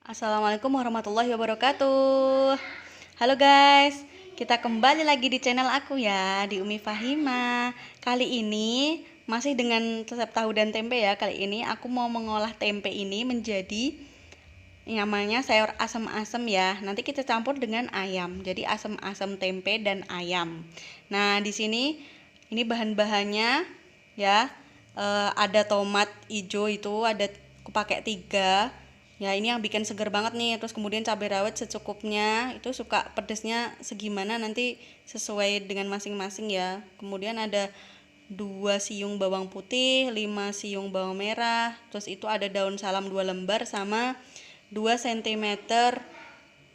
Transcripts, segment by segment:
Assalamualaikum warahmatullahi wabarakatuh. Halo guys, kita kembali lagi di channel aku ya, di Umi Fahima. Kali ini masih dengan resep tahu dan tempe ya. Kali ini aku mau mengolah tempe ini menjadi namanya sayur asem-asem ya. Nanti kita campur dengan ayam. Jadi asem-asem tempe dan ayam. Nah, di sini ini bahan-bahannya ya. Ada tomat hijau itu aku pakai 3. Ya, ini yang bikin seger banget nih. Terus kemudian cabai rawit secukupnya. Itu suka pedesnya segimana nanti sesuai dengan masing-masing ya. Kemudian ada 2 siung bawang putih, 5 siung bawang merah. Terus itu ada daun salam 2 lembar sama 2 cm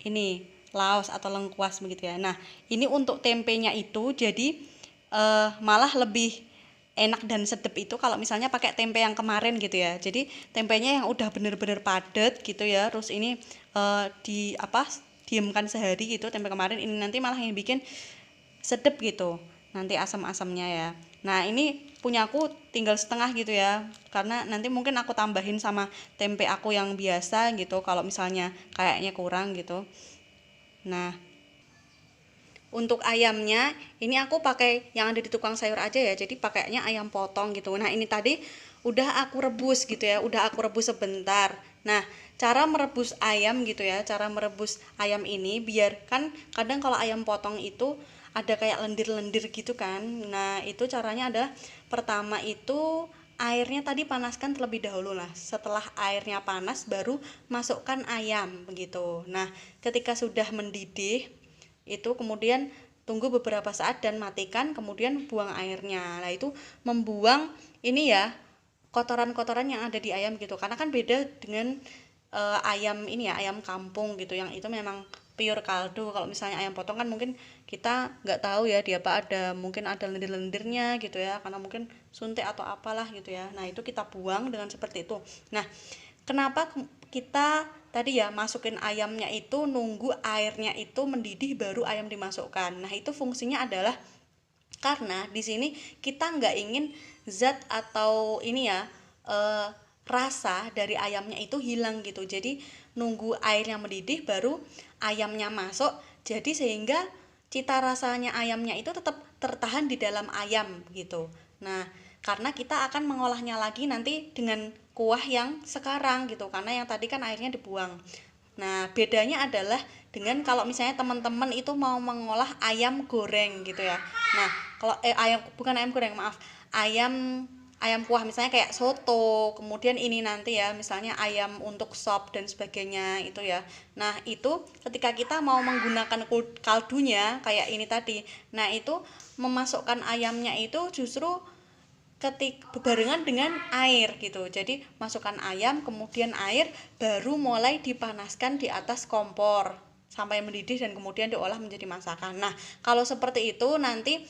ini laos atau lengkuas begitu ya. Nah, ini untuk tempenya itu jadi malah lebih enak dan sedep itu kalau misalnya pakai tempe yang kemarin gitu ya. Jadi tempenya yang udah bener-bener padat gitu ya. Terus ini diamkan sehari gitu tempe kemarin, ini nanti malah yang bikin sedep gitu. Nanti asam-asamnya ya. Nah, ini punya aku tinggal setengah gitu ya. Karena nanti mungkin aku tambahin sama tempe aku yang biasa gitu kalau misalnya kayaknya kurang gitu. Nah, untuk ayamnya ini aku pakai yang ada di tukang sayur aja ya, jadi pakainya ayam potong gitu. Nah, ini tadi udah aku rebus gitu ya, udah aku rebus sebentar. Nah, cara merebus ayam gitu ya, cara merebus ayam ini biar kan kadang kalau ayam potong itu ada kayak lendir-lendir gitu kan. Nah, itu caranya adalah pertama itu airnya tadi panaskan terlebih dahulu lah. Setelah airnya panas baru masukkan ayam begitu. Nah, ketika sudah mendidih itu kemudian tunggu beberapa saat dan matikan, kemudian buang airnya. Nah, itu membuang ini ya kotoran-kotoran yang ada di ayam gitu, karena kan beda dengan ayam ini ya, ayam kampung gitu yang itu memang pure kaldu. Kalau misalnya ayam potong kan mungkin kita nggak tahu ya dia apa, ada mungkin ada lendir-lendirnya gitu ya, karena mungkin suntik atau apalah gitu ya. Nah, itu kita buang dengan seperti itu. Nah, kenapa kita tadi ya masukin ayamnya itu nunggu airnya itu mendidih baru ayam dimasukkan. Nah, itu fungsinya adalah karena di sini kita nggak ingin zat atau ini ya rasa dari ayamnya itu hilang gitu. Jadi nunggu airnya mendidih baru ayamnya masuk. Jadi sehingga cita rasanya ayamnya itu tetap tertahan di dalam ayam gitu. Nah, karena kita akan mengolahnya lagi nanti dengan kuah yang sekarang gitu, karena yang tadi kan airnya dibuang. Nah, bedanya adalah dengan kalau misalnya teman-teman itu mau mengolah ayam goreng gitu ya. Nah, kalau ayam bukan ayam goreng, maaf. Ayam ayam kuah misalnya kayak soto, kemudian ini nanti ya misalnya ayam untuk sop dan sebagainya itu ya. Nah, itu ketika kita mau menggunakan kaldunya kayak ini tadi. Nah, itu memasukkan ayamnya itu justru bebarengan dengan air gitu. Jadi masukkan ayam, kemudian air, baru mulai dipanaskan di atas kompor sampai mendidih dan kemudian diolah menjadi masakan. Nah, kalau seperti itu nanti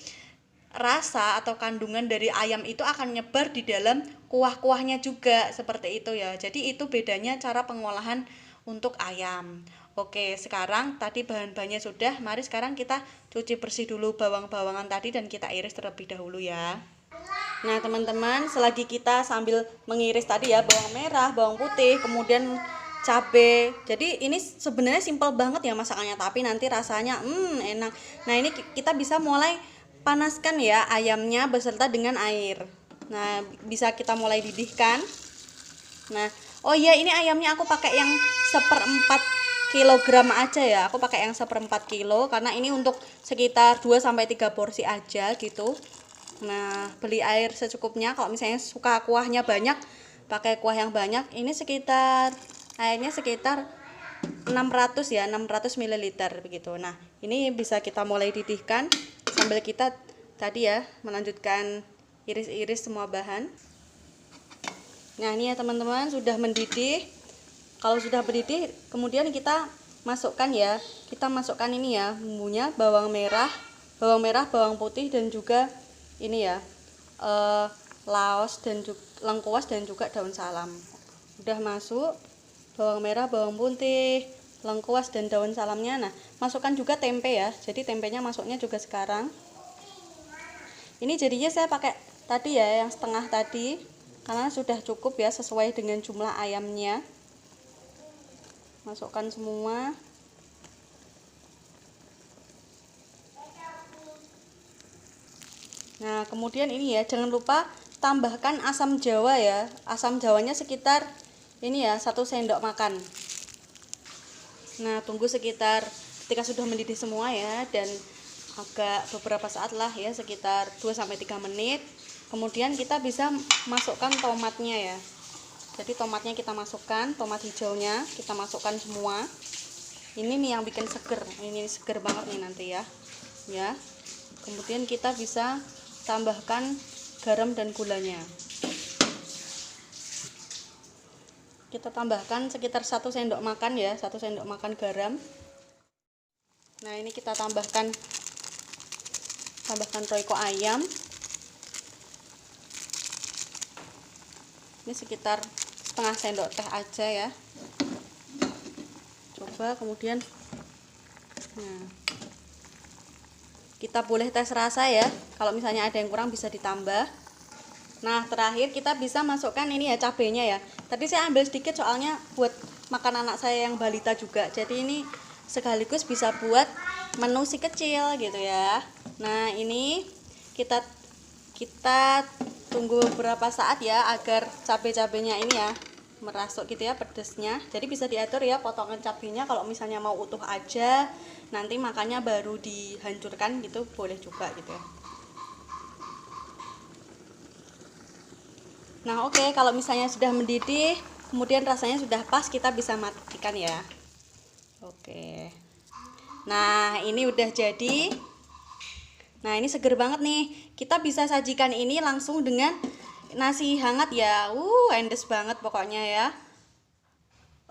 rasa atau kandungan dari ayam itu akan nyebar di dalam kuah-kuahnya juga seperti itu ya. Jadi itu bedanya cara pengolahan untuk ayam. Oke, sekarang tadi bahan-bahannya sudah. Mari sekarang kita cuci bersih dulu bawang-bawangan tadi dan kita iris terlebih dahulu ya. Nah, teman-teman, selagi kita sambil mengiris tadi ya bawang merah, bawang putih, kemudian cabe. Jadi ini sebenarnya simpel banget ya masakannya, tapi nanti rasanya enak. Nah, ini kita bisa mulai panaskan ya ayamnya beserta dengan air. Nah, bisa kita mulai didihkan. Nah, oh iya, ini ayamnya aku pakai yang 1/4 kilogram aja ya. Aku pakai yang 1/4 kilo karena ini untuk sekitar 2 sampai 3 porsi aja gitu. Nah, beli air secukupnya. Kalau misalnya suka kuahnya banyak, pakai kuah yang banyak. Ini airnya sekitar 600 ya, 600 ml begitu. Nah, ini bisa kita mulai didihkan sambil kita tadi ya melanjutkan iris-iris semua bahan. Nah, ini ya teman-teman sudah mendidih. Kalau sudah mendidih, kemudian kita masukkan ya. Kita masukkan ini ya bumbunya, bawang merah, bawang putih dan juga ini ya laos dan juga lengkuas dan juga daun salam. Udah masuk bawang merah, bawang putih, lengkuas dan daun salamnya. Nah, masukkan juga tempe ya. Jadi tempenya masuknya juga sekarang. Ini jadinya saya pakai tadi ya yang setengah tadi karena sudah cukup ya sesuai dengan jumlah ayamnya. Masukkan semua. Nah, kemudian ini ya, jangan lupa tambahkan asam jawa ya. Asam jawanya sekitar ini ya, 1 sendok makan. Nah, tunggu sekitar ketika sudah mendidih semua ya, dan agak beberapa saat lah ya, sekitar 2-3 menit. Kemudian kita bisa masukkan tomatnya ya. Jadi tomatnya kita masukkan, tomat hijaunya kita masukkan semua. Ini nih yang bikin seger. Ini seger banget nih nanti ya. Ya. Kemudian kita bisa tambahkan garam dan gulanya. Kita tambahkan sekitar 1 sendok makan ya, 1 sendok makan garam. Nah, ini kita tambahkan royco ayam. Ini sekitar setengah sendok teh aja ya. Coba kemudian, nah, kita boleh tes rasa ya. Kalau misalnya ada yang kurang bisa ditambah. Nah, terakhir kita bisa masukkan ini ya, cabenya ya. Tadi saya ambil sedikit soalnya buat makan anak saya yang balita juga. Jadi ini sekaligus bisa buat menu si kecil gitu ya. Nah, ini kita tunggu beberapa saat ya agar cabai-cabainya ini ya merasuk gitu ya, pedesnya. Jadi bisa diatur ya potongan cabenya, kalau misalnya mau utuh aja nanti makannya baru dihancurkan gitu boleh juga gitu ya. Nah, oke, kalau misalnya sudah mendidih kemudian rasanya sudah pas, kita bisa matikan ya. Oke, nah ini udah jadi. Nah, ini seger banget nih. Kita bisa sajikan ini langsung dengan nasi hangat ya. Endes banget pokoknya ya.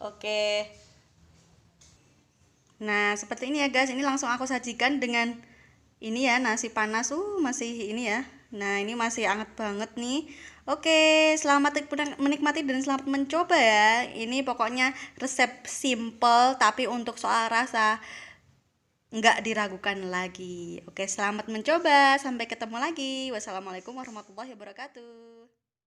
Oke. Nah, seperti ini ya guys. Ini langsung aku sajikan dengan ini ya, nasi panas. Masih ini ya. Nah, ini masih hangat banget nih. Oke, selamat menikmati dan selamat mencoba ya. Ini pokoknya resep simple, tapi untuk soal rasa nggak diragukan lagi. Oke, selamat mencoba. Sampai ketemu lagi. Wassalamualaikum warahmatullahi wabarakatuh.